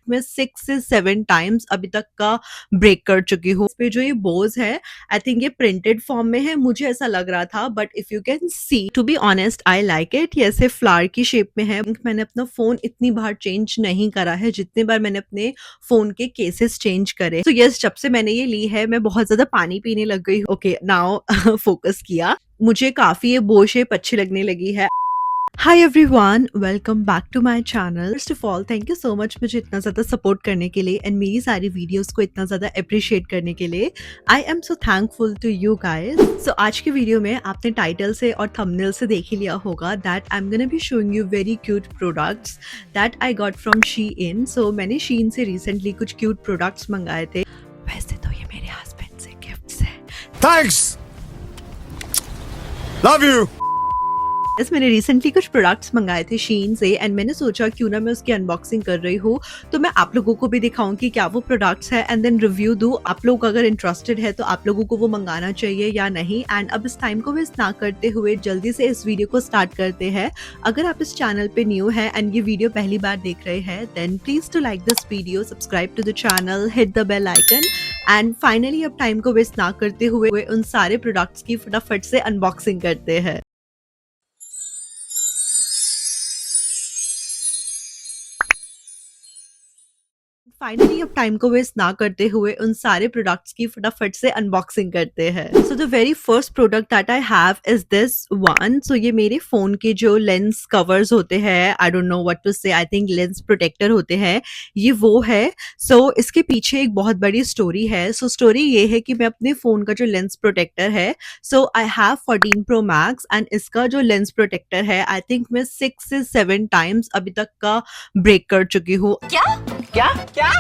मैं 6 से 7 टाइम्स अभी तक का ब्रेक कर चुकी हूँ। इस पे जो ये बोज है, आई थिंक ये प्रिंटेड फॉर्म में है, मुझे ऐसा लग रहा था, but if you can see, to be honest I like it. ये ऐसे फ्लावर की शेप में है। मैंने अपना फोन इतनी बार चेंज नहीं करा है जितने बार मैंने अपने फोन के केसेस चेंज करे। तो यस, जब से मैंने ये ली है मैं बहुत ज्यादा पानी पीने लग गई। ओके, नाउ फोकस किया, मुझे काफी ये बो शेप अच्छी लगने लगी है। Hi everyone, welcome back to my channel. First of all thank you so much मुझे इतना ज़्यादा सपोर्ट करने के लिए एंड मेरी सारी वीडियोस को इतना ज़्यादा अप्रिशिएट करने के लिए। I am so thankful to you guys. So आज की वीडियो में आपने टाइटल से और थंबनेल से देख ही लिया होगा that I am gonna be showing you very cute products that I got from Shein. So मैंने शीइन से रिसेंटली कुछ क्यूट प्रोडक्ट्स मंगाए थे। वैसे तो ये मेरे हस्बैंड से गिफ्ट्स है। Thanks, love you. मैंने रिसेंटली कुछ प्रोडक्ट्स मंगाए थे शीन से एंड मैंने सोचा क्यों ना मैं उसकी अनबॉक्सिंग कर रही हूँ तो मैं आप लोगों को भी दिखाऊं कि क्या वो प्रोडक्ट्स है एंड देन रिव्यू दूं। आप लोग अगर इंटरेस्टेड है तो आप लोगों को वो मंगाना चाहिए या नहीं। एंड अब इस टाइम को वेस्ट ना करते हुए जल्दी से इस वीडियो को स्टार्ट करते हैं। अगर आप इस चैनल पे न्यू है एंड ये वीडियो पहली बार देख रहे हैं then please to like this video, subscribe to the channel, hit the bell icon and finally अब टाइम को वेस्ट ना करते हुए उन सारे प्रोडक्ट्स की फटाफट से अनबॉक्सिंग करते हैं। फाइनली अब टाइम को वेस्ट ना करते हुए उन सारे प्रोडक्ट्स की फटाफट से अनबॉक्सिंग करते हैं। So the very first product that I have is this one. So ये मेरे फोन के जो लेंस कवर्स होते हैं, I don't know what to say, I think lens protector होते हैं, ये वो है। सो इसके पीछे एक बहुत बड़ी स्टोरी है। सो स्टोरी ये है कि मैं अपने फोन का जो लेंस प्रोटेक्टर है, so I have 14 pro max and इसका जो लेंस प्रोटेक्टर है आई थिंक मैं 6 से 7 टाइम्स अभी तक का ब्रेक कर चुकी हूँ। क्या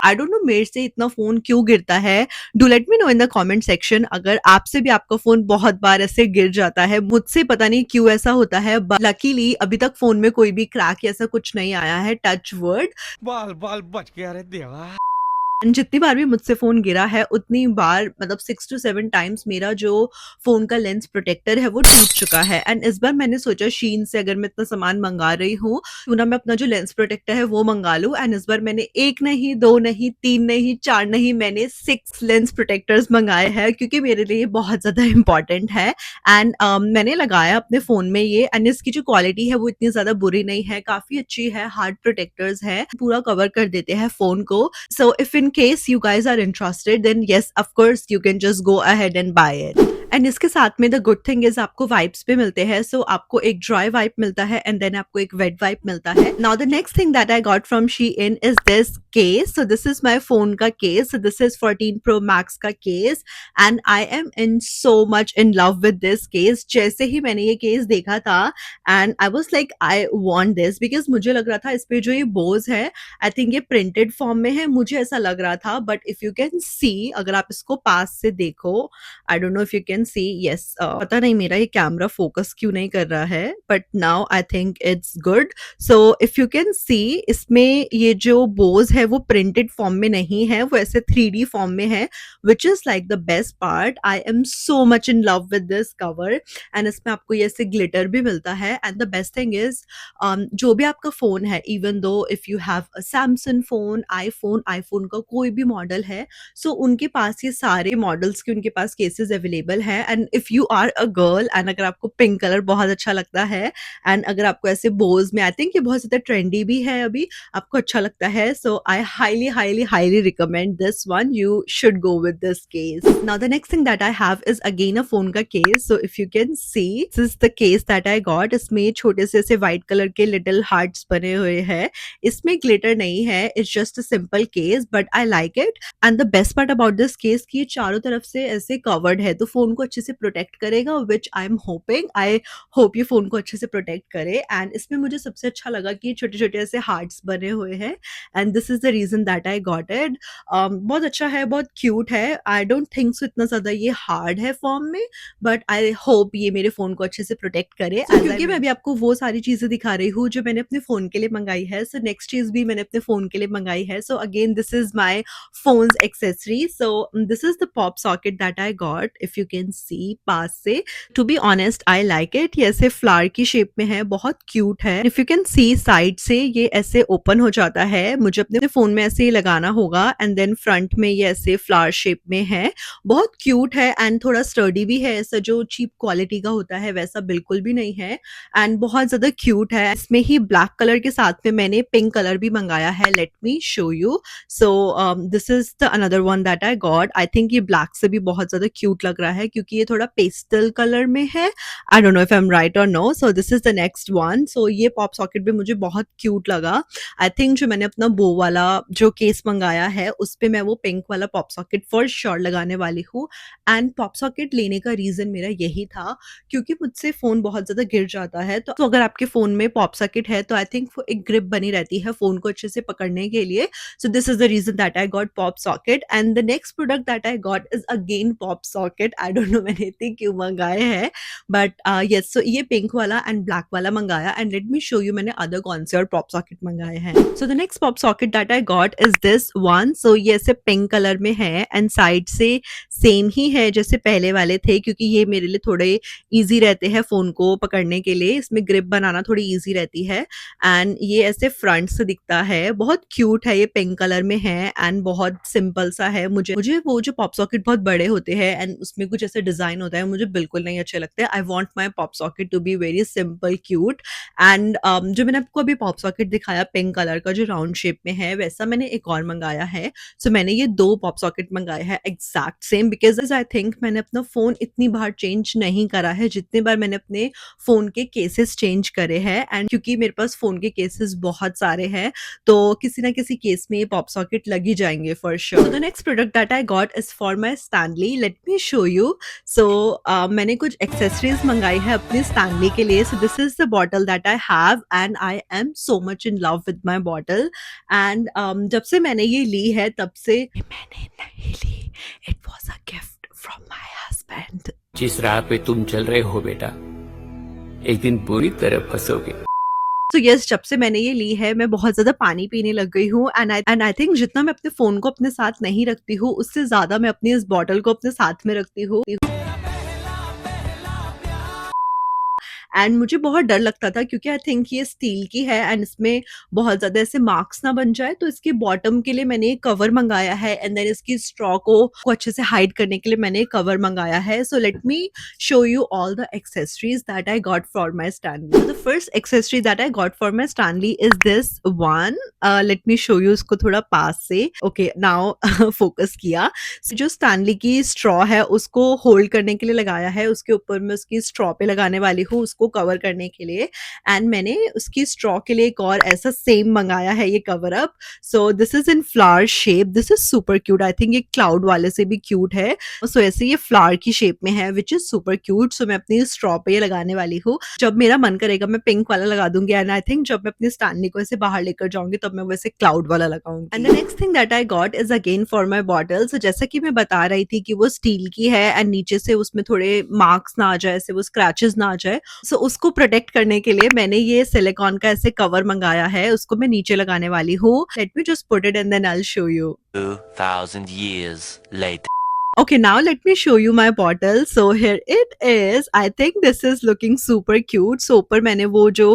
आई डोंट नो मेरे से इतना फोन क्यों गिरता है। Do let me know in the comment section अगर आपसे भी आपका फोन बहुत बार ऐसे गिर जाता है। मुझसे पता नहीं क्यों ऐसा होता है, बट लकीली अभी तक फोन में कोई भी क्रैक ऐसा कुछ नहीं आया है, टच वर्ड। बाल बाल बच गया रे देवा। जितनी बार भी मुझसे फोन गिरा है उतनी बार मतलब 6 to 7 टाइम्स मेरा जो फोन का लेंस प्रोटेक्टर है वो टूट चुका है। एंड इस बार मैंने सोचा शीन से अगर मैं इतना सामान मंगा रही हूँ क्यों ना मैं अपना जो लेंस प्रोटेक्टर है वो मंगा लूं। एंड इस बार मैंने एक नहीं, दो नहीं, तीन नहीं, चार नहीं, मैंने 6 लेंस प्रोटेक्टर्स मंगाए हैं क्योंकि मेरे लिए बहुत ज्यादा इंपॉर्टेंट है। एंड मैंने लगाया अपने फोन में ये एंड इसकी जो क्वालिटी है वो इतनी ज्यादा बुरी नहीं है, काफी अच्छी है। हार्ड प्रोटेक्टर्स है, पूरा कवर कर देते हैं फोन को। So if in case you guys are interested then yes of course you can just go ahead and buy it। And इसके साथ में द गुड थिंग इज आपको वाइप्स भी मिलते हैं। सो आपको एक ड्राई वाइप मिलता है एंड देन आपको एक वेट वाइप मिलता है। Now the next thing that I got from Shein is this case. So this is my phone का case. So this is 14 pro max का case and I am in so much in love with this case. जैसे ही मैंने ये case देखा था and I was like I want this because मुझे लग रहा था इस पे जो ये बोज है आई थिंक ये प्रिंटेड फॉर्म में है, मुझे ऐसा लग रहा था। बट इफ यू कैन सी, अगर आप इसको पास से देखो, आई don't know if you can C, yes, पता नहीं मेरा ये कैमरा फोकस क्यों नहीं कर रहा है, but now I think it's good. So if you can सी, इसमें ये जो बोज है वो प्रिंटेड फॉर्म में नहीं है, वो ऐसे 3D फॉर्म में है, which is like the best part. I am so much in love with this cover and इसमें आपको ये ऐसे ग्लिटर भी मिलता है। And the best thing is जो भी आपका फोन है, even though if you have a Samsung phone, iPhone का कोई भी मॉडल है, सो उनके पास ये सारे मॉडल्स के उनके पास केसेस अवेलेबल है। And if you are a girl and अगर आपको पिंक कलर बहुत अच्छा लगता है एंड अगर आपको ऐसे बोज में, आई थिंक ये बहुत ज्यादा ट्रेंडी भी है अभी, आपको अच्छा लगता है, so I highly highly highly recommend this one. You should go with this case. Now the next thing that I have is again a phone का case. So if you can see, this is the case that I got. इसमें छोटे से ऐसे white colour के little hearts बने हुए हैं, इसमें ग्लिटर नहीं है, it's just a simple case but I like it. And the best part about this case कि ये चारों तरफ से ऐसे कवर्ड है तो फोन को अच्छे से प्रोटेक्ट करेगा, which I am hoping, I hope ये फोन को अच्छे से प्रोटेक्ट करे। एंड इसमें मुझे सबसे अच्छा लगा कि छोटे छोटे ऐसे हार्ट्स बने हुए हैं and this is the reason that I got it. बहुत अच्छा है, बहुत क्यूट है। आई डोंट थिंक सो इतना ज्यादा ये हार्ड है फॉर्म में, बट आई होप ये मेरे फोन को अच्छे से प्रोटेक्ट करे। क्योंकि मैं अभी आपको वो सारी चीजें दिखा रही हूँ जो मैंने अपने फोन के लिए मंगाई है, सो नेक्स्ट चीज भी मैंने अपने फोन के लिए मंगाई है। So again this is my phone's accessory. So this is the pop socket that I got. If you can can see पास से। To be honest I like it. ये ऐसे फ्लावर की शेप में है, बहुत क्यूट है। If you can C side से ये ऐसे ओपन हो जाता है, मुझे अपने फोन में ऐसे ही लगाना होगा एंड देन फ्रंट में ये ऐसे फ्लावर शेप में है। बहुत क्यूट है एंड थोड़ा स्टर्डी भी है, ऐसा जो चीप क्वालिटी का होता है वैसा बिल्कुल भी नहीं है एंड बहुत ज्यादा क्यूट है। इसमें ही ब्लैक कलर के साथ में मैंने पिंक कलर भी मंगाया है। Late me show you. So this is the another one that I got. I think ये ब्लैक से भी बहुत ज्यादा क्यूट लग रहा है क्योंकि ये थोड़ा पेस्टल कलर में है। I don't know if I am right और no. So this is the next one. So ये पॉप सॉकेट भी मुझे बहुत क्यूट लगा। आई थिंक जो मैंने अपना बो वाला जो केस मंगाया है उस पे मैं वो पिंक वाला पॉप सॉकेट फॉर श्योर लगाने वाली हूँ। एंड पॉप सॉकेट लेने का रीजन मेरा यही था क्योंकि मुझसे फोन बहुत ज्यादा गिर जाता है, तो अगर आपके फोन में पॉप सॉकेट है तो आई थिंक वो एक ग्रिप बनी रहती है फोन को अच्छे से पकड़ने के लिए। So this is the reason that I got pop socket. And the next product that I got is again pop socket. I don't know मैंने इतने क्यों मंगाए हैं, बट यस। सो ये पिंक वाला एंड ब्लैक वाला मंगाया and let me show you मैंने अदर कौन से और पॉप सॉकेट मंगाए हैं। So the next pop socket that I got is this one. So ये ऐसे पिंक कलर में है एंड साइड से सेम ही है जैसे पहले वाले थे क्योंकि ये मेरे लिए थोड़े ईजी रहते हैं फोन को पकड़ने के लिए। इसमें ग्रिप बनाना थोड़ी ईजी रहती है एंड ये ऐसे फ्रंट से दिखता है। बहुत क्यूट है, ये पिंक कलर में है एंड बहुत सिंपल सा है। मुझे मुझे वो जो पॉप सॉकेट बहुत बड़े होते हैं एंड उसमें कुछ ऐसे डिजाइन होता है, मुझे बिल्कुल नहीं अच्छे लगते। I want my pop socket to be very simple cute. And जो मैंने आपको अभी पॉप सॉकेट दिखाया पिंक कलर का जो राउंड शेप में है, वैसा मैंने एक और मंगाया है। सो मैंने ये 2 पॉप सॉकेट मंगाए हैं exact same because I think मैंने अपना फोन इतनी बार चेंज नहीं करा है जितनी बार मैंने अपने फोन के केसेस चेंज करे हैं। एंड क्योंकि मेरे पास फोन के केसेस बहुत सारे हैं तो किसी ना किसी केस में ये पॉप सॉकेट लग ही जाएंगे for sure. The next product that I got is for my Stanley. Let me show you. So मैंने कुछ एक्सेसरीज मंगाई है अपनी स्टैनली के लिए। So this is the bottle that I have and I am so much in love with my bottle. And जब से मैंने ये ली है तब से मैंने नहीं ली, it was a gift from my husband. जिस राह पे तुम चल रहे हो बेटा, एक दिन बुरी तरह फंसोगे। तो यस, जब से मैंने ये ली है मैं बहुत ज़्यादा पानी पीने लग गई हूँ एंड आई थिंक जितना मैं अपने फ़ोन को अपने साथ नहीं रखती हूँ उससे ज़्यादा मैं अपनी इस बॉटल को अपने साथ में रखती हूँ। एंड मुझे बहुत डर लगता था क्योंकि आई थिंक ये स्टील की है एंड इसमें बहुत ज़्यादा ऐसे मार्क्स ना बन जाए, तो इसके बॉटम के लिए मैंने एक कवर मंगाया है एंड देन इसकी स्ट्रॉ को अच्छे से हाइड करने के लिए मैंने एक कवर मंगाया है। So let me show you all the accessories that I got for my Stanley. The first accessory that I got for my Stanley is this one. Late me show you इसको थोड़ा पास से। Okay now focus किया। So, जो Stanley की straw है उसको hold करने के लिए लगाया है, उसके ऊपर मैं उसकी स्ट्रॉ पे लगाने वाली हूँ उसको कवर करने के लिए। एंड मैंने उसकी स्ट्रॉ के लिए एक और ऐसा सेम मंगाया है ये cover up. So this is in flower shape. This is super cute. I think ये क्लाउड वाले से भी क्यूट है। सो ऐसे ये फ्लावर की शेप में है विच इज सुपर क्यूट। सो मैं अपनी स्ट्रॉ पे ये लगाने वाली हूँ। जब मेरा मन करेगा मैं पिंक वाला लगा दूंगी एंड आई थिंक जब मैं अपनी स्टैनली को ऐसे बाहर लेकर जाऊंगी तब मैं वैसे क्लाउड वाला लगाऊंगी। And the next thing that I got is again for my bottle. सो जैसा कि मैं बता रही थी कि वो स्टील की है एंड नीचे से उसमें थोड़े मार्क्स ना आ जाए, ऐसे वो स्क्रैचेस ना आ जाए। सो उसको प्रोटेक्ट करने के लिए मैंने ये सिलिकॉन का ऐसे कवर मंगाया है, उसको मैं नीचे लगाने वाली हूँ। Let me just put it and then I will show you. 2000 years later. Okay, now let me show you my bottle. So here it is. I think this is looking super cute. So ऊपर मैंने वो जो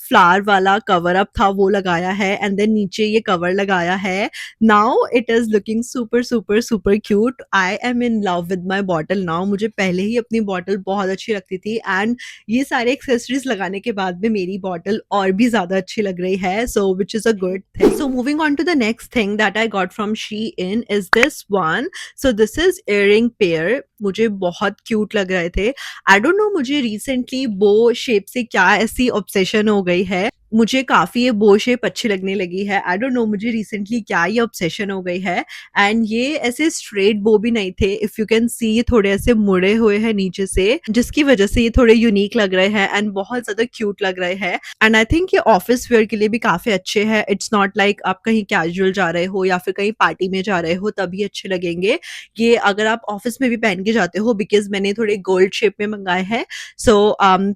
flower वाला cover up था वो लगाया है and then नीचे ये कवर लगाया है। Now it is looking super super super cute. I am in love with my bottle now. मुझे पहले ही अपनी बॉटल बहुत अच्छी लगती थी एंड ये सारे एक्सेसरीज लगाने के बाद में मेरी बॉटल और भी ज़्यादा अच्छी लग रही है। So which is a good thing. So moving on to the next thing that I got from Shein is this one. So this is earring pair. मुझे बहुत क्यूट लग रहे थे। आई डोंट नो मुझे रिसेंटली बो शेप से क्या ऐसी ऑब्सेशन हो गई है, मुझे काफी ये बो शेप अच्छी लगने लगी है। आई डोंट नो मुझे रिसेंटली क्या ये ऑब्सेशन हो गई है। एंड ये ऐसे स्ट्रेट बो भी नहीं थे, इफ यू कैन सी ये थोड़े ऐसे मुड़े हुए हैं नीचे से जिसकी वजह से ये थोड़े यूनिक लग रहे हैं एंड बहुत ज्यादा क्यूट लग रहे हैं। एंड आई थिंक ये ऑफिस वेयर के लिए भी काफी अच्छे हैं। इट्स नॉट लाइक आप कहीं कैजुअल जा रहे हो या फिर कहीं पार्टी में जा रहे हो तभी अच्छे लगेंगे। ये अगर आप ऑफिस में भी पहन के जाते हो, बिकॉज मैंने थोड़े गोल्ड शेप में मंगाए हैं, सो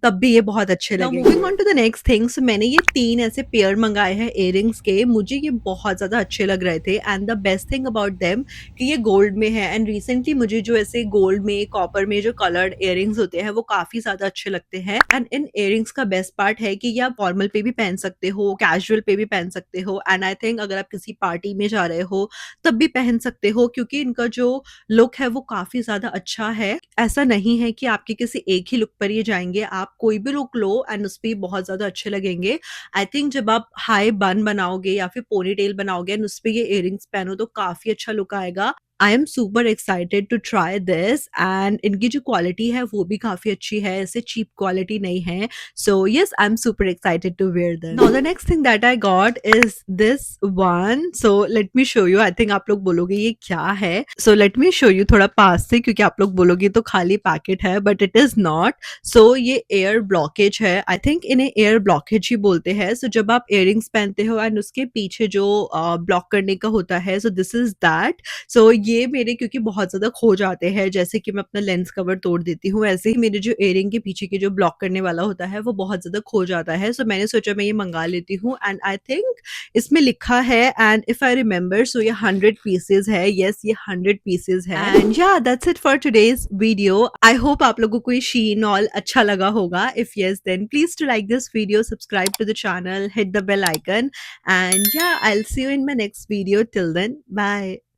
तब भी ये बहुत अच्छे लगेंगे। Moving on to the next things, मैंने ये ये 3 ऐसे पेयर मंगाए हैं इयररिंग्स के, मुझे ये बहुत ज़्यादा अच्छे लग रहे थे and the best thing about them कि ये गोल्ड में है एंड रिसेंटली मुझे जो ऐसे गोल्ड में, कॉपर में जो कलर्ड इयररिंग्स होते हैं वो काफ़ी ज़्यादा अच्छे लगते हैं। एंड इन इयररिंग्स का बेस्ट पार्ट है कि ये आप फॉर्मल पे भी पहन सकते हो, कैजुअल पे भी पहन सकते हो एंड आई थिंक अगर आप किसी पार्टी में जा रहे हो तब भी पहन सकते हो क्योंकि इनका जो लुक है वो काफ़ी ज़्यादा अच्छा है। ऐसा नहीं है कि आपके किसी एक ही लुक पर ये जाएँगे, आप कोई भी लुक लो एंड उस पे बहुत ज़्यादा अच्छे लगेंगे। आई थिंक जब आप हाई बन बनाओगे या फिर पोनीटेल बनाओगे एंड उस पे ये इयररिंग्स पहनो तो काफ़ी अच्छा लुक आएगा। I am super excited to try this and इनकी जो क्वालिटी है वो भी काफ़ी अच्छी है, ऐसे चीप क्वालिटी नहीं है। So yes, I am super excited to wear this. Now the next thing that I got is this one. So let me show you. I think आप लोग बोलोगे ये क्या है? So let me show you थोड़ा पास से क्योंकि आप लोग बोलोगे तो खाली पैकेट है, बट इट इज़ नॉट। सो ये एयर ब्लॉकेज है। आई थिंक इन्हें एयर ब्लॉकेज ही बोलते हैं। सो जब आप इयररिंग्स पहनते हो एंड उसके पीछे जो ब्लॉक करने का होता है, सो दिस इज़ दैट। सो ये मेरे क्योंकि बहुत ज़्यादा खो जाते हैं, जैसे कि मैं अपना लेंस कवर तोड़ देती हूँ, ऐसे ही मेरे जो इयररिंग के पीछे के जो ब्लॉक करने वाला होता है वो बहुत ज़्यादा खो जाता है। सो मैंने सोचा मैं ये मंगा लेती हूँ एंड आई थिंक इसमें लिखा है and if I remember so ये 100 पीसेज है। यस, ये 100 पीसेज है and yeah that's it for today's video. I hope आप लोगों को ये शीन ऑल अच्छा लगा होगा। If yes then please to like this video, subscribe to the channel, hit the bell icon and yeah, I'll see you in my next video. Till then, bye.